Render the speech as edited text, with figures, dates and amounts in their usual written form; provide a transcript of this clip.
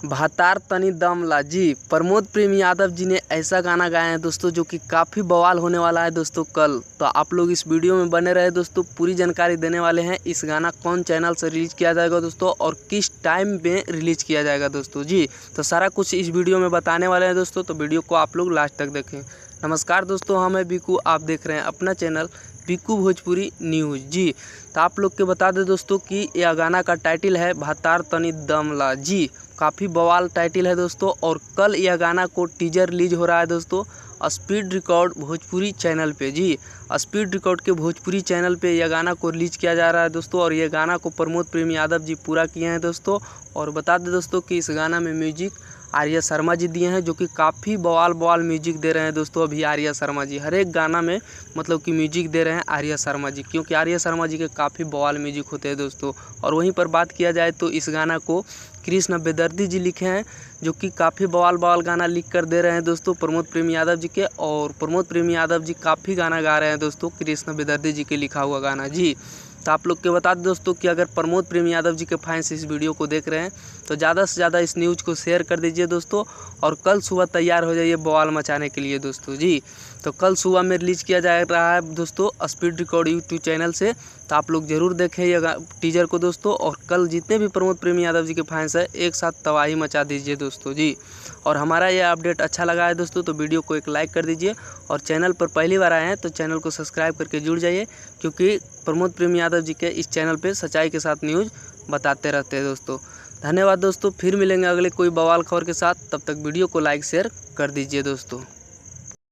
भातार तनी दमला जी। प्रमोद प्रेम यादव जी ने ऐसा गाना गाया है दोस्तों जो कि काफ़ी बवाल होने वाला है दोस्तों कल। तो आप लोग इस वीडियो में बने रहे दोस्तों, पूरी जानकारी देने वाले हैं। इस गाना कौन चैनल से रिलीज़ किया जाएगा दोस्तों और किस टाइम में रिलीज़ किया जाएगा दोस्तों जी। तो सारा कुछ इस वीडियो में बताने वाले हैं दोस्तों, तो वीडियो को आप लोग लास्ट तक देखें। नमस्कार दोस्तों, हम हैं बिकू, आप देख रहे हैं अपना चैनल बिकू भोजपुरी न्यूज़ जी। तो आप लोग के बता दें दोस्तों कि यह गाना का टाइटल है भातार तनी दमला जी। काफ़ी बवाल टाइटल है दोस्तों। और कल यह गाना को टीजर रिलीज हो रहा है दोस्तों स्पीड रिकॉर्ड भोजपुरी चैनल पे जी। स्पीड रिकॉर्ड के भोजपुरी चैनल पे यह गाना को रिलीज किया जा रहा है दोस्तों। और यह गाना को प्रमोद प्रेम यादव जी पूरा किए हैं दोस्तों। और बता दें दोस्तों कि इस गाना में म्यूजिक आर्या शर्मा जी दिए हैं, जो कि काफ़ी बवाल म्यूजिक दे रहे हैं दोस्तों। अभी आर्या शर्मा जी हर एक गाना में मतलब कि म्यूजिक दे रहे हैं आर्या शर्मा जी, क्योंकि आर्या शर्मा जी के काफ़ी बवाल म्यूजिक होते हैं दोस्तों। और वहीं पर बात किया जाए तो इस गाना को कृष्ण बेदर्दी जी लिखे हैं, जो कि काफ़ी बवाल गाना लिख कर दे रहे हैं दोस्तों प्रमोद प्रेम यादव जी के। और प्रमोद प्रेम यादव जी काफ़ी गाना गा रहे हैं दोस्तों कृष्ण बेदर्दी जी के लिखा हुआ गाना जी। तो आप लोग के बता दें दोस्तों कि अगर प्रमोद प्रेम यादव जी के फैंस इस वीडियो को देख रहे हैं तो ज़्यादा से ज़्यादा इस न्यूज़ को शेयर कर दीजिए दोस्तों। और कल सुबह तैयार हो जाइए बवाल मचाने के लिए दोस्तों जी। तो कल सुबह में रिलीज़ किया जा रहा है दोस्तों स्पीड रिकॉर्ड यूट्यूब चैनल से। तो आप लोग ज़रूर देखें ये टीजर को दोस्तों। और कल जितने भी प्रमोद प्रेम यादव जी के फैंस हैं एक साथ तबाही मचा दीजिए दोस्तों जी। और हमारा ये अपडेट अच्छा लगा है दोस्तों तो वीडियो को एक लाइक कर दीजिए। और चैनल पर पहली बार आए हैं तो चैनल को सब्सक्राइब करके जुड़ जाइए, क्योंकि प्रमोद प्रेम यादव जी के इस चैनल पे सच्चाई के साथ न्यूज़ बताते रहते हैं दोस्तों। धन्यवाद दोस्तों, फिर मिलेंगे अगले कोई बवाल खबर के साथ। तब तक वीडियो को लाइक शेयर कर दीजिए दोस्तों।